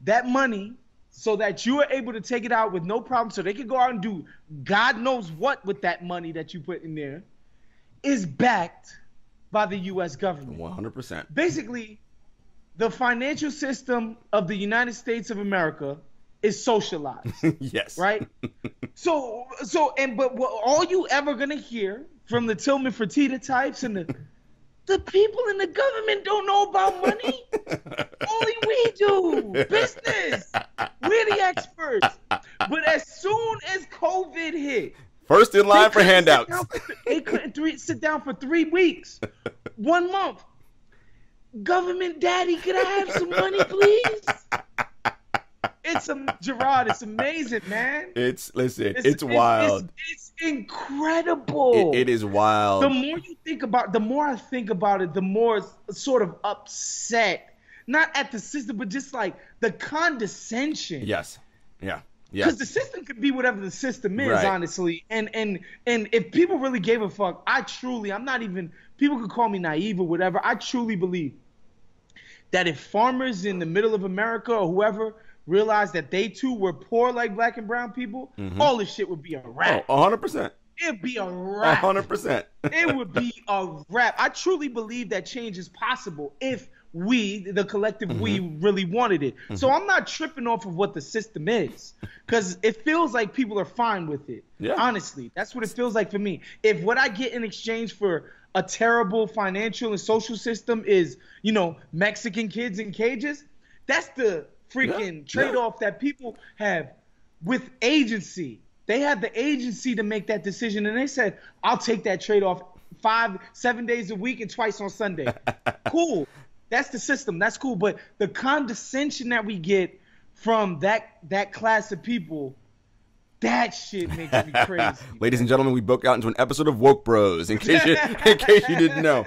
S4: that money, so that you are able to take it out with no problem, so they can go out and do God knows what with that money that you put in there, is backed by the U.S. government. 100%. Basically, the financial system of the United States of America is socialized. Yes. Right? But all you ever gonna hear from the Tillman Fertitta types and the people in the government don't know about money. Only we do. Business. We're the experts. But as soon as COVID hit,
S3: first in line for handouts.
S4: They couldn't sit down for 3 weeks, 1 month. Government daddy, could I have some money, please? Jarod, it's amazing, man. It's
S3: wild.
S4: It's incredible.
S3: It is wild.
S4: The more I think about it, the more sort of upset, not at the system, but just like the condescension. Yes. Yeah. Because the system could be whatever the system is, honestly. And if people really gave a fuck, people could call me naive or whatever. I truly believe that if farmers in the middle of America or whoever realized that they too were poor like black and brown people, all this shit would be a wrap.
S3: 100%.
S4: It'd be a wrap.
S3: 100%.
S4: It would be a wrap. I truly believe that change is possible if we, the collective we, really wanted it. So I'm not tripping off of what the system is, because it feels like people are fine with it. Yeah. Honestly, that's what it feels like for me. If what I get in exchange for a terrible financial and social system is, you know, Mexican kids in cages, that's the freaking trade-off that people have with agency. They had the agency to make that decision, and they said, I'll take that trade-off 5-7 days a week and twice on Sunday. Cool. That's the system. That's cool. But the condescension that we get from that class of people That shit makes me crazy.
S3: Ladies and gentlemen, we broke out into an episode of Woke Bros, in case you didn't know.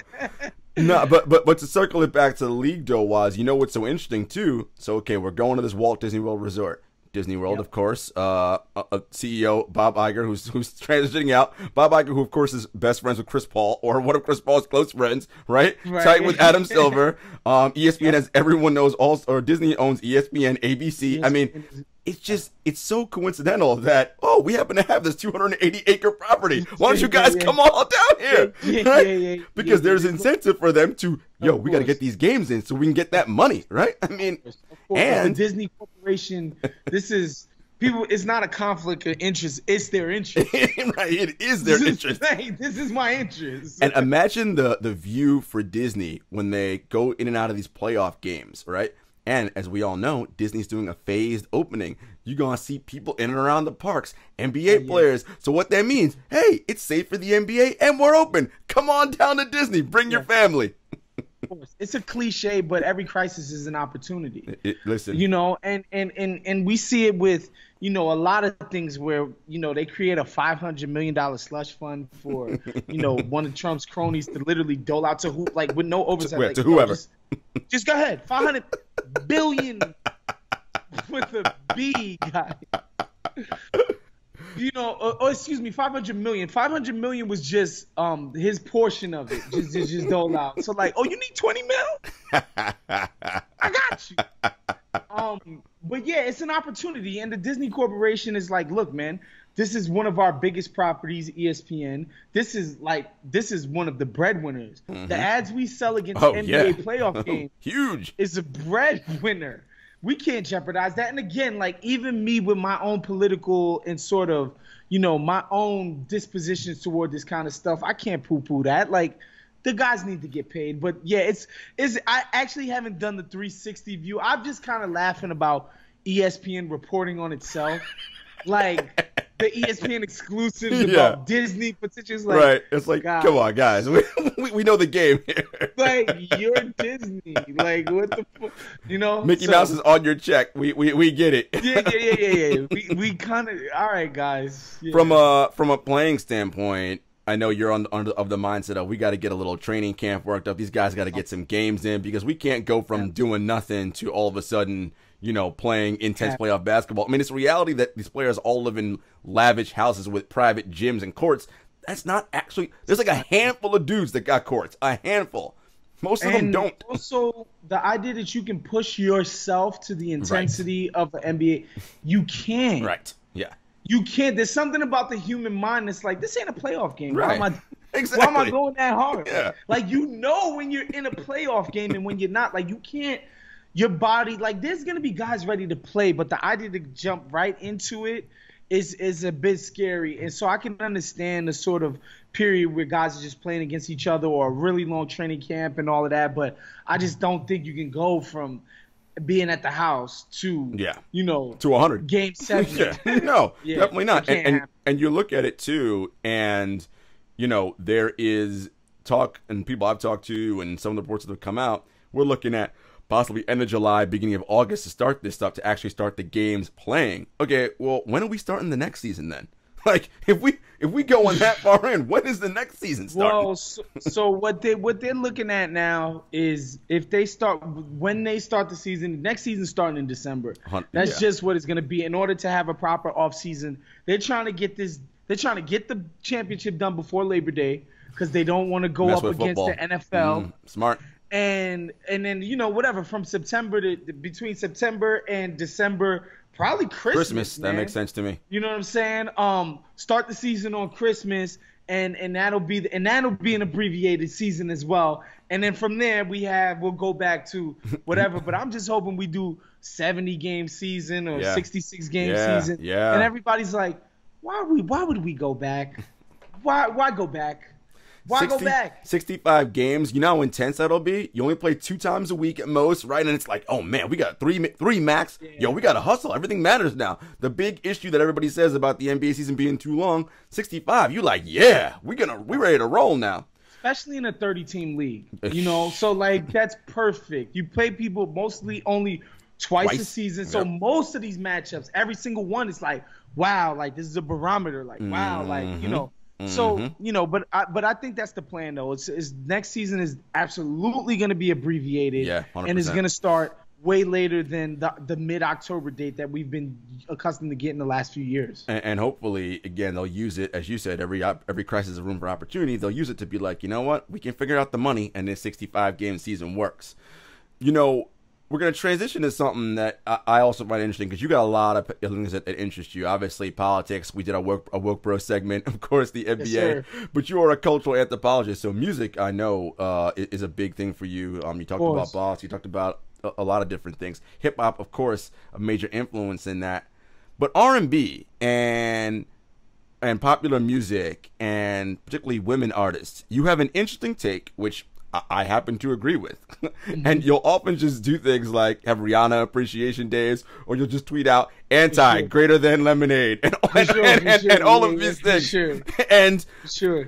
S3: No, but to circle it back to the league, though, was, you know what's so interesting, too? So, okay, we're going to this Walt Disney World Resort. Disney World, of course. CEO Bob Iger, who's transitioning out. Bob Iger, who, of course, is best friends with Chris Paul, or one of Chris Paul's close friends, right? Tight with Adam Silver. ESPN, as everyone knows, or Disney owns ESPN, ABC. I mean, it's so coincidental that, we happen to have this 280-acre property. Why don't you guys come all down here? Because there's incentive for them to, we got to get these games in so we can get that money, right? I mean,
S4: and the Disney Corporation, this is people. It's not a conflict of interest. It's their interest.
S3: Right, it is their interest.
S4: This is my interest.
S3: And imagine the view for Disney when they go in and out of these playoff games, right? And as we all know, Disney's doing a phased opening. You're going to see people in and around the parks, NBA players. So what that means, hey, it's safe for the NBA and we're open. Come on down to Disney. Bring your family.
S4: Of course. It's a cliche, but every crisis is an opportunity.
S3: Listen.
S4: And we see it with, a lot of things where, they create a $500 million slush fund for, one of Trump's cronies to literally dole out to who, like, with no oversight.
S3: To whoever.
S4: Just go ahead. 500 billion with a B, guy. Excuse me, 500 million. 500 million was just his portion of it. Just dole out. So like, you need 20 mil? I got you. But yeah, it's an opportunity, and the Disney Corporation is like, look, man, this is one of our biggest properties, ESPN. This is one of the breadwinners. Mm-hmm. The ads we sell against NBA playoff games
S3: huge
S4: is a breadwinner. We can't jeopardize that. And again, like, even me with my own political and sort of, my own dispositions toward this kind of stuff, I can't poo-poo that. Like, the guys need to get paid. But yeah, I actually haven't done the 360 view. I'm just kind of laughing about ESPN reporting on itself. Like, the ESPN exclusives about Disney potentials. Like,
S3: right. It's like, God, come on, guys. We know the game here.
S4: Like, you're Disney. Like, what the fuck?
S3: Mickey Mouse is on your check. We get it.
S4: Yeah. We kind of, all right, guys. Yeah.
S3: From a playing standpoint, I know you're of the mindset of we got to get a little training camp worked up. These guys got to get some games in because we can't go from doing nothing to all of a sudden, playing intense playoff basketball. I mean, it's a reality that these players all live in lavish houses with private gyms and courts. That's not actually – there's like a handful of dudes that got courts. A handful. Most of them don't.
S4: Also, the idea that you can push yourself to the intensity of the NBA, you can.
S3: Right, yeah.
S4: You can't. There's something about the human mind that's like, this ain't a playoff game.
S3: Right.
S4: Why am I going that hard?
S3: Yeah.
S4: Like, when you're in a playoff game and when you're not, like, you can't – your body, like, there's going to be guys ready to play, but the idea to jump right into it is a bit scary. And so I can understand the sort of period where guys are just playing against each other or a really long training camp and all of that, but I just don't think you can go from being at the house to,
S3: to 100.
S4: Game 7.
S3: No, definitely not. And you look at it, too, and, there is talk, and people I've talked to and some of the reports that have come out, we're looking at possibly end of July, beginning of August to start this stuff, to actually start the games playing. Okay, well, when are we starting the next season then? Like, if we go on that far in, when is the next season starting?
S4: Well, so what they're looking at now is when they start the season, the next season's starting in December. That's just what it's going to be. In order to have a proper off season, they're trying to get the championship done before Labor Day because they don't want to go up against football. The NFL.
S3: Smart.
S4: And then whatever from between September and December, probably Christmas.
S3: That makes sense to me.
S4: You know what I'm saying? Start the season on Christmas, and that'll be an abbreviated season as well. And then from there we'll go back to whatever. But I'm just hoping we do 70 game season or 66 game season.
S3: Yeah.
S4: And everybody's like, why would we go back? Why go back? Why go back?
S3: 65 games. You know how intense that'll be? You only play 2 times a week at most, right? And it's like, oh, man, we got three max. Yeah. Yo, we got to hustle. Everything matters now. The big issue that everybody says about the NBA season being too long, 65, you like, yeah, we're ready to roll now.
S4: Especially in a 30-team league, so, like, that's perfect. You play people mostly only twice a season. So most of these matchups, every single one is like, wow, like this is a barometer. Like, wow, like, you know. So, you know, but I think that's the plan, though. It's next season is absolutely going to be abbreviated.
S3: Yeah, 100%.
S4: And it's going to start way later than the mid-October date that we've been accustomed to getting the last few years.
S3: And hopefully, again, they'll use it, as you said, every crisis is a room for opportunity. They'll use it to be like, you know what? We can figure out the money, and this 65-game season works. You know, we're going to transition to something that I also find interesting, because you got a lot of things that interest you. Obviously, politics. We did a woke bro segment. Of course, the NBA.
S4: Yes,
S3: but you are a cultural anthropologist, so music, I know, is a big thing for you. You talked about Boss. You talked about a lot of different things. Hip hop, of course, a major influence in that. But R&B and popular music, and particularly women artists, you have an interesting take, which I happen to agree with. And you'll often just do things like have Rihanna appreciation days, or you'll just tweet out anti greater than lemonade and all of these things. And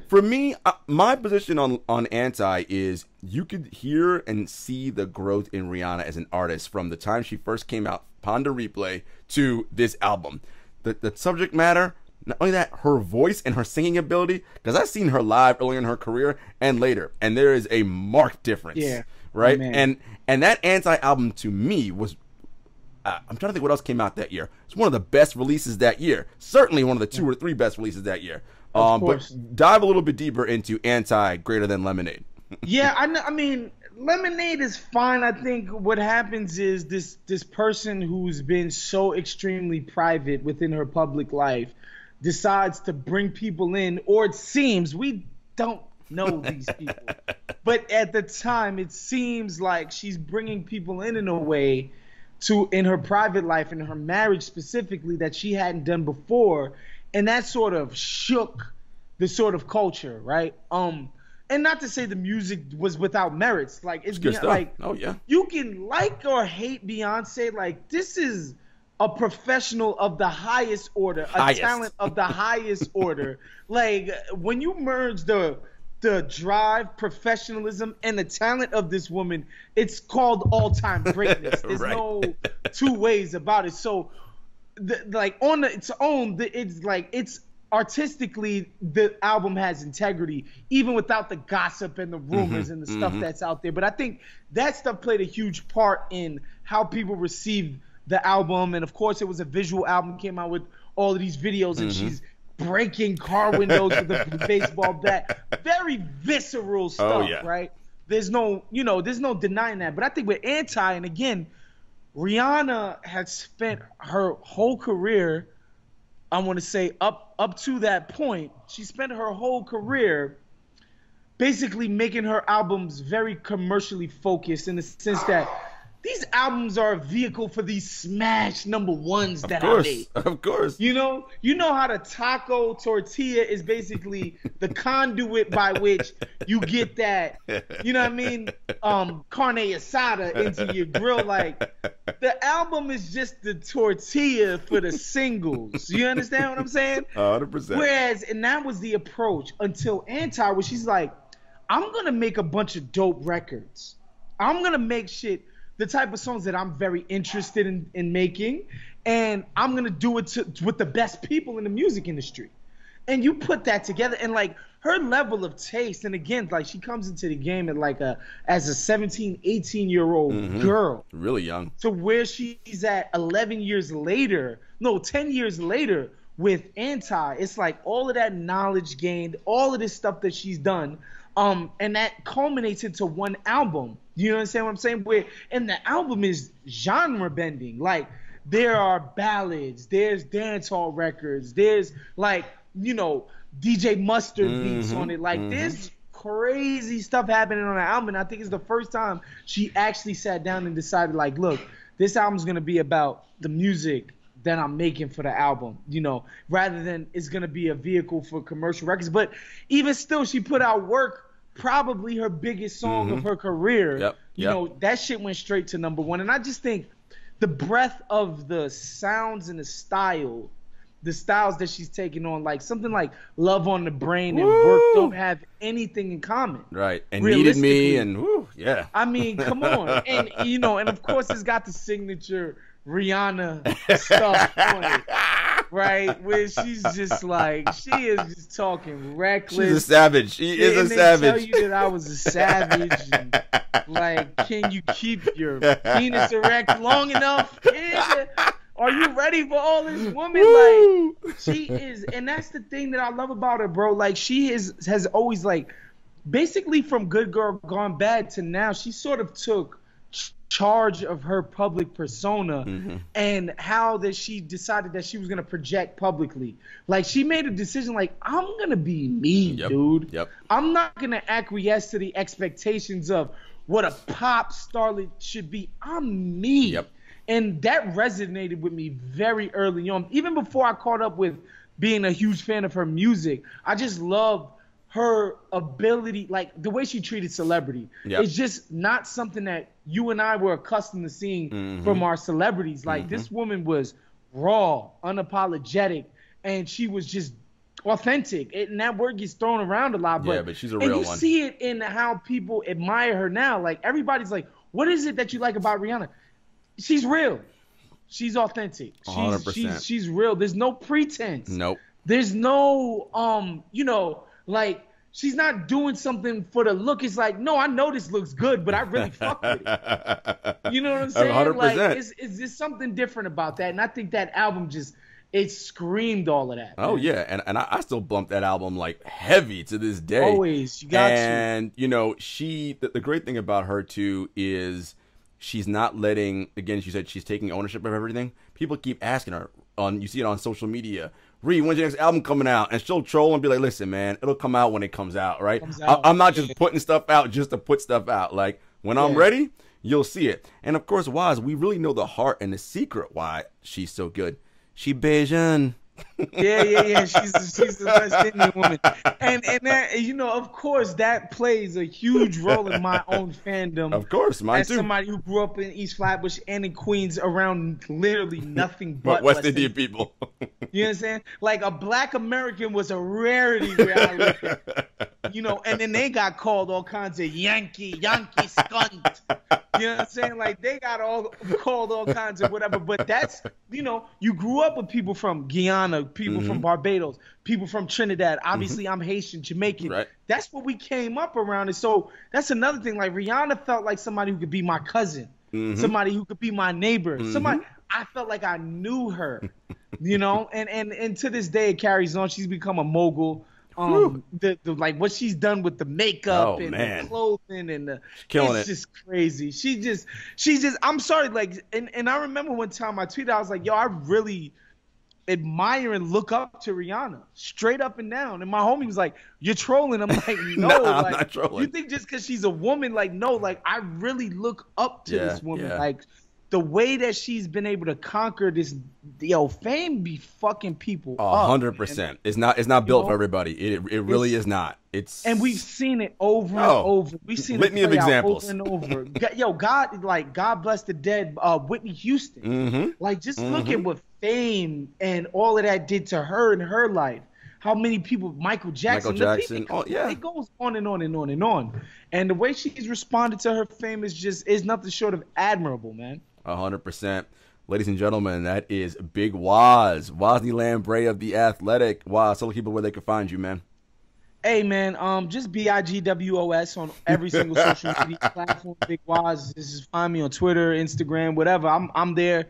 S3: for me, my position on anti is you could hear and see the growth in Rihanna as an artist from the time she first came out, Ponder Replay, to this album. The subject matter, not only that, her voice and her singing ability, because I've seen her live earlier in her career and later, and there is a marked difference.
S4: Yeah.
S3: Right?
S4: Oh,
S3: and that Anti-album to me was, I'm trying to think what else came out that year. It's one of the best releases that year. Certainly one of the 2 or 3 best releases that year. But dive a little bit deeper into Anti greater than lemonade.
S4: Yeah, I mean, Lemonade is fine. I think what happens is this person who's been so extremely private within her public life decides to bring people in, or it seems, we don't know these people, but at the time it seems like she's bringing people in a way in her private life, in her marriage specifically, that she hadn't done before, and that sort of shook the sort of culture, right? And not to say the music was without merits, like it's
S3: good stuff.
S4: Like,
S3: oh yeah,
S4: you can like or hate Beyonce, like this is a professional of the highest order, talent of the highest order. Like when you merge the drive, professionalism, and the talent of this woman, it's called all-time greatness. There's no two ways about it. So, like on its own, it's artistically, the album has integrity, even without the gossip and the rumors and the stuff that's out there. But I think that stuff played a huge part in how people received the album. And of course, it was a visual album, came out with all of these videos, and she's breaking car windows with a baseball bat. Very visceral stuff, right? There's no denying that. But I think with Anti, and again, Rihanna had spent her whole career, I want to say up to that point, she spent her whole career basically making her albums very commercially focused, in the sense that these albums are a vehicle for these smash number ones that I made.
S3: Of course.
S4: You know how the taco tortilla is basically the conduit by which you get that, you know what I mean, carne asada into your grill. Like, the album is just the tortilla for the singles. You understand what I'm saying?
S3: 100%.
S4: Whereas, and that was the approach until Anti, where she's like, I'm going to make a bunch of dope records. I'm going to make shit, the type of songs that I'm very interested in making, and I'm going to do it with the best people in the music industry. And you put that together, and like her level of taste, and again, like she comes into the game as a 17, 18-year-old girl.
S3: Really young.
S4: To where she's at 10 years later with Anti. It's like all of that knowledge gained, all of this stuff that she's done, and that culminates into one album. You understand what I'm saying? And the album is genre bending. Like, there are ballads, there's dancehall records, there's like, DJ Mustard beats on it. Like, there's crazy stuff happening on the album. And I think it's the first time she actually sat down and decided, like, look, this album's gonna be about the music that I'm making for the album, rather than it's gonna be a vehicle for commercial records. But even still, she put out Work, probably her biggest song of her career. That shit went straight to number one. And I just think the breadth of the sounds and the style the styles that she's taking on, like something like Love on the Brain and Work don't have anything in common.
S3: Right. And Needed Me and yeah.
S4: I mean, come on. And and of course it's got the signature Rihanna stuff on it. Right? Where she's just like, she is just talking reckless.
S3: She's a savage. She is a savage.
S4: They tell you that I was a savage. And, like, can you keep your penis erect long enough? Are you ready for all this woman?
S3: Woo!
S4: Like, she is, and that's the thing that I love about her, bro. Like, she has always, like, basically from Good Girl Gone Bad to now, she sort of took charge of her public persona and how that she decided that she was going to project publicly. Like, she made a decision like, I'm going to be me, dude.
S3: Yep.
S4: I'm not going to acquiesce to the expectations of what a pop starlet should be. I'm me.
S3: Yep.
S4: And that resonated with me very early on. Even before I caught up with being a huge fan of her music, I just loved her ability, like the way she treated celebrity.
S3: Yep.
S4: It's just not something that you and I were accustomed to seeing from our celebrities. Like this woman was raw, unapologetic, and she was just authentic. And that word gets thrown around a lot.
S3: But she's a real one.
S4: And you see it in how people admire her now. Like everybody's like, what is it that you like about Rihanna? She's real. She's authentic.
S3: 100%.
S4: She's real. There's no pretense.
S3: Nope.
S4: There's no like she's not doing something for the look. It's like, no, I know this looks good, but I really fuck with it. You know what I'm saying?
S3: 100%.
S4: Like, it's just something different about that. And I think that album it screamed all of that.
S3: Man. Oh yeah, and I still bump that album like heavy to this day.
S4: Always, you got
S3: and the great thing about her too is she's not letting, again, she said she's taking ownership of everything. People keep asking her you see it on social media, Ree, when's your next album coming out? And she'll troll and be like, listen, man, it'll come out when it comes out, right? I'm not just putting stuff out just to put stuff out. Like, when I'm ready, you'll see it. And of course, Woz, we really know the heart and the secret why she's so good. She Bajan.
S4: Yeah. She's the West Indian woman, and that, of course, that plays a huge role in my own fandom.
S3: Of course, mine
S4: as
S3: too.
S4: Somebody who grew up in East Flatbush and in Queens, around literally nothing but
S3: West Indian people.
S4: You know what I'm saying? Like, a black American was a rarity where I lived. And then they got called all kinds of Yankee skunt. You know what I'm saying? Like, they got called all kinds of whatever. But that's, you grew up with people from Guyana, people from Barbados, people from Trinidad. Obviously, I'm Haitian, Jamaican.
S3: Right.
S4: That's what we came up around. And so that's another thing. Like, Rihanna felt like somebody who could be my cousin, somebody who could be my neighbor, somebody. I felt like I knew her, and to this day it carries on. She's become a mogul. Like what she's done with the makeup the clothing and it's just crazy. She just I'm sorry, like, and I remember one time I tweeted, I was like, yo, I really admire and look up to Rihanna straight up and down. And my homie was like, you're trolling. I'm like, no,
S3: I'm
S4: like,
S3: not trolling.
S4: You think just because she's a woman, like, no, like, I really look up to this woman. Like, the way that she's been able to conquer this, fame be fucking people up.
S3: 100%. It's not built for everybody. It really is not. And
S4: we've seen it over and over. We've seen
S3: litany
S4: it play
S3: of examples.
S4: out over and over. God bless the dead, Whitney Houston. Like, just look at what fame and all of that did to her in her life. How many people, Michael Jackson. It goes on and on and on and on. And the way she's responded to her fame is nothing short of admirable, man.
S3: 100%. Ladies and gentlemen, that is Big Woz, Wosny Lambre of The Athletic. Woz, tell people where they can find you, man.
S4: Hey, man, just BIGWOS on every single social media platform. Big Woz. Just find me on Twitter, Instagram, whatever. I'm there.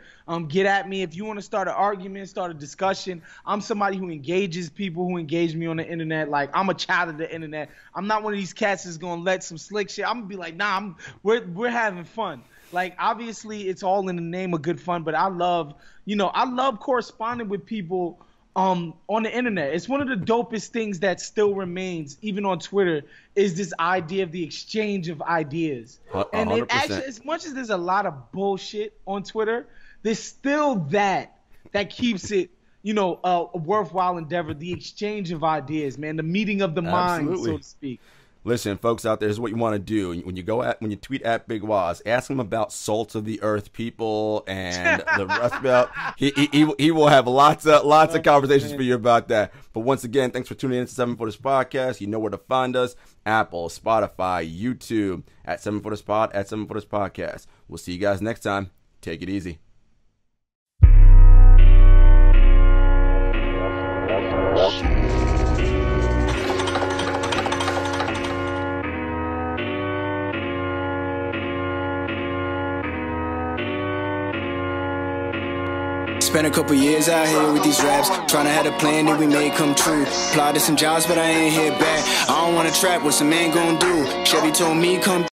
S4: Get at me if you want to start an argument, start a discussion. I'm somebody who engages people who engage me on the internet. Like, I'm a child of the internet. I'm not one of these cats that's gonna let some slick shit. I'm gonna be like, nah, we're having fun. Like, obviously, it's all in the name of good fun, but I love corresponding with people on the internet. It's one of the dopest things that still remains, even on Twitter, is this idea of the exchange of ideas.
S3: 100%.
S4: And it actually, as much as there's a lot of bullshit on Twitter, there's still that keeps it, a worthwhile endeavor, the exchange of ideas, man, the meeting of the mind, so to speak.
S3: Listen, folks out there, this is what you want to do. When you tweet at Big Woz, ask him about Salt of the Earth people and the Rust Belt. He will have lots of conversations for you about that. But once again, thanks for tuning in to 7 Footers Podcast. You know where to find us: Apple, Spotify, YouTube, at 7 Footers Pod, at 7 Footers Podcast. We'll see you guys next time. Take it easy.
S2: Spent a couple years out here with these raps, trying to have a plan that we made come true. Applied to some jobs, but I ain't hit back. I don't wanna trap, what's a man gonna do? Chevy told me come